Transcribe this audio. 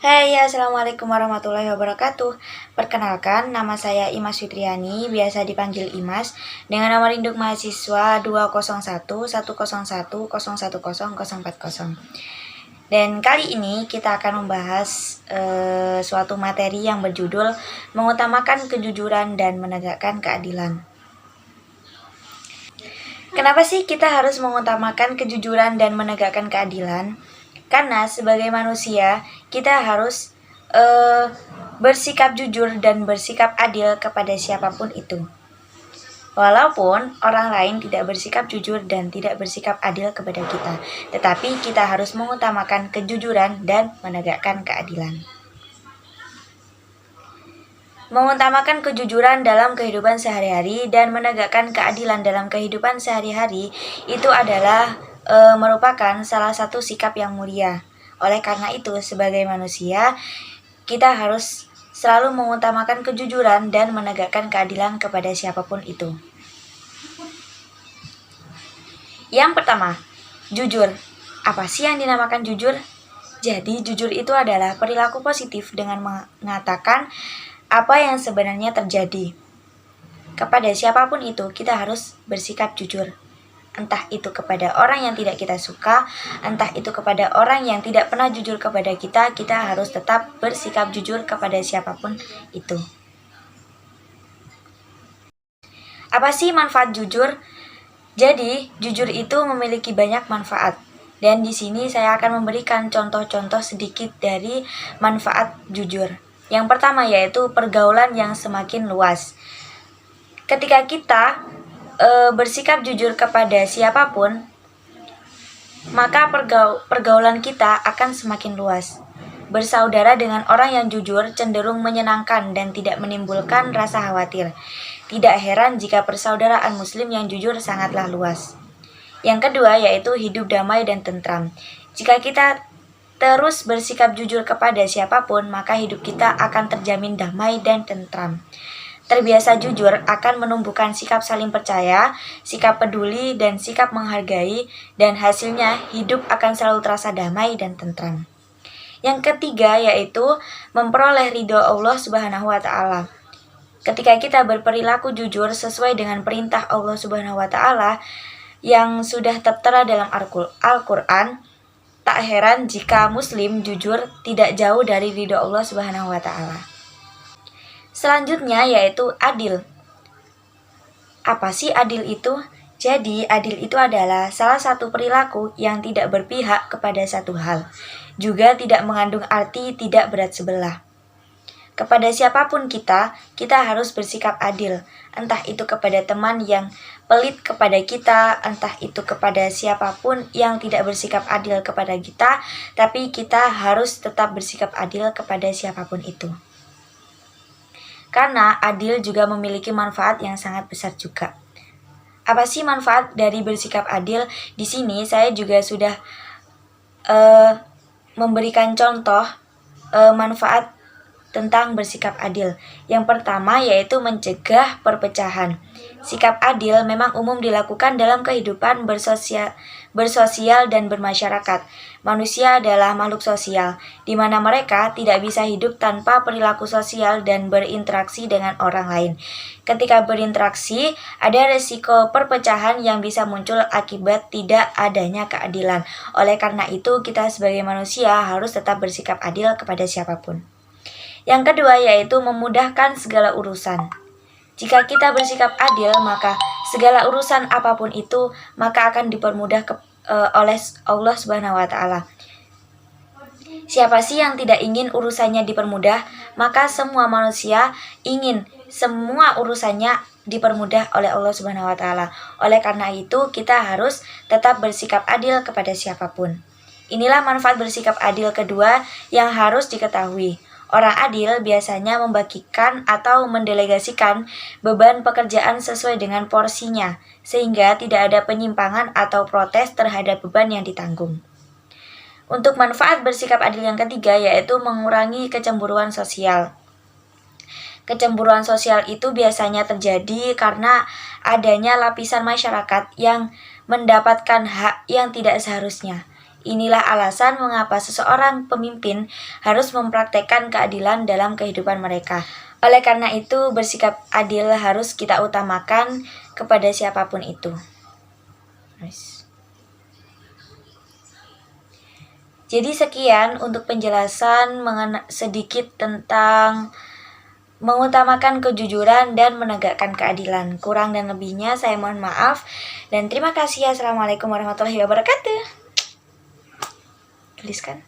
Hai, assalamualaikum warahmatullahi wabarakatuh. Perkenalkan, nama saya Imas Fitriani, biasa dipanggil Imas, dengan nomor induk mahasiswa 20110101040. Dan kali ini kita akan membahas suatu materi yang berjudul mengutamakan kejujuran dan menegakkan keadilan. Kenapa sih kita harus mengutamakan kejujuran dan menegakkan keadilan? Karena sebagai manusia kita harus bersikap jujur dan bersikap adil kepada siapapun itu. Walaupun orang lain tidak bersikap jujur dan tidak bersikap adil kepada kita, tetapi kita harus mengutamakan kejujuran dan menegakkan keadilan. Mengutamakan kejujuran dalam kehidupan sehari-hari dan menegakkan keadilan dalam kehidupan sehari-hari itu adalah merupakan salah satu sikap yang mulia. Oleh karena itu, sebagai manusia, kita harus selalu mengutamakan kejujuran dan menegakkan keadilan kepada siapapun itu. Yang pertama, jujur. Apa sih yang dinamakan jujur? Jadi, jujur itu adalah perilaku positif dengan mengatakan apa yang sebenarnya terjadi. Kepada siapapun itu, kita harus bersikap jujur. Entah itu kepada orang yang tidak kita suka, entah itu kepada orang yang tidak pernah jujur kepada kita, kita harus tetap bersikap jujur kepada siapapun itu. Apa sih manfaat jujur? Jadi, jujur itu memiliki banyak manfaat. Dan di sini saya akan memberikan contoh-contoh sedikit dari manfaat jujur. Yang pertama yaitu pergaulan yang semakin luas. Ketika kita bersikap jujur kepada siapapun, maka pergaulan kita akan semakin luas. Bersaudara dengan orang yang jujur cenderung menyenangkan dan tidak menimbulkan rasa khawatir. Tidak heran jika persaudaraan muslim yang jujur sangatlah luas. Yang kedua yaitu hidup damai dan tentram. Jika kita terus bersikap jujur kepada siapapun, maka hidup kita akan terjamin damai dan tentram. Terbiasa jujur akan menumbuhkan sikap saling percaya, sikap peduli, dan sikap menghargai, dan hasilnya hidup akan selalu terasa damai dan tentram. Yang ketiga yaitu memperoleh ridho Allah Subhanahu wa Ta'ala. Ketika kita berperilaku jujur sesuai dengan perintah Allah Subhanahu wa Ta'ala yang sudah tertera dalam Al-Quran, tak heran jika muslim jujur tidak jauh dari ridho Allah Subhanahu wa Ta'ala. Selanjutnya yaitu adil. Apa sih adil itu? Jadi, adil itu adalah salah satu perilaku yang tidak berpihak kepada satu hal, juga tidak mengandung arti tidak berat sebelah. Kepada siapapun kita harus bersikap adil, entah itu kepada teman yang pelit kepada kita, entah itu kepada siapapun yang tidak bersikap adil kepada kita, tapi kita harus tetap bersikap adil kepada siapapun itu. Karena adil juga memiliki manfaat yang sangat besar juga. Apa sih manfaat dari bersikap adil? Di sini saya juga sudah memberikan contoh manfaat tentang bersikap adil. Yang pertama yaitu mencegah perpecahan. Sikap adil memang umum dilakukan dalam kehidupan bersosial dan bermasyarakat. Manusia adalah makhluk sosial, di mana mereka tidak bisa hidup tanpa perilaku sosial dan berinteraksi dengan orang lain. Ketika berinteraksi, ada resiko perpecahan yang bisa muncul akibat tidak adanya keadilan. Oleh karena itu, kita sebagai manusia harus tetap bersikap adil kepada siapapun. Yang kedua yaitu memudahkan segala urusan. Jika kita bersikap adil, maka segala urusan apapun itu maka akan dipermudah oleh Allah Subhanahu wa Ta'ala. Siapa sih yang tidak ingin urusannya dipermudah? Maka semua manusia ingin semua urusannya dipermudah oleh Allah Subhanahu wa Ta'ala. Oleh karena itu, kita harus tetap bersikap adil kepada siapapun. Inilah manfaat bersikap adil kedua yang harus diketahui. Orang adil biasanya membagikan atau mendelegasikan beban pekerjaan sesuai dengan porsinya, sehingga tidak ada penyimpangan atau protes terhadap beban yang ditanggung. Untuk manfaat bersikap adil yang ketiga yaitu mengurangi kecemburuan sosial. Kecemburuan sosial itu biasanya terjadi karena adanya lapisan masyarakat yang mendapatkan hak yang tidak seharusnya. Inilah alasan mengapa seseorang pemimpin harus mempraktekkan keadilan dalam kehidupan mereka. Oleh karena itu, bersikap adil harus kita utamakan kepada siapapun itu. Jadi sekian untuk penjelasan sedikit tentang mengutamakan kejujuran dan menegakkan keadilan. Kurang dan lebihnya saya mohon maaf. Dan terima kasih. Assalamualaikum warahmatullahi wabarakatuh. Tuliskan.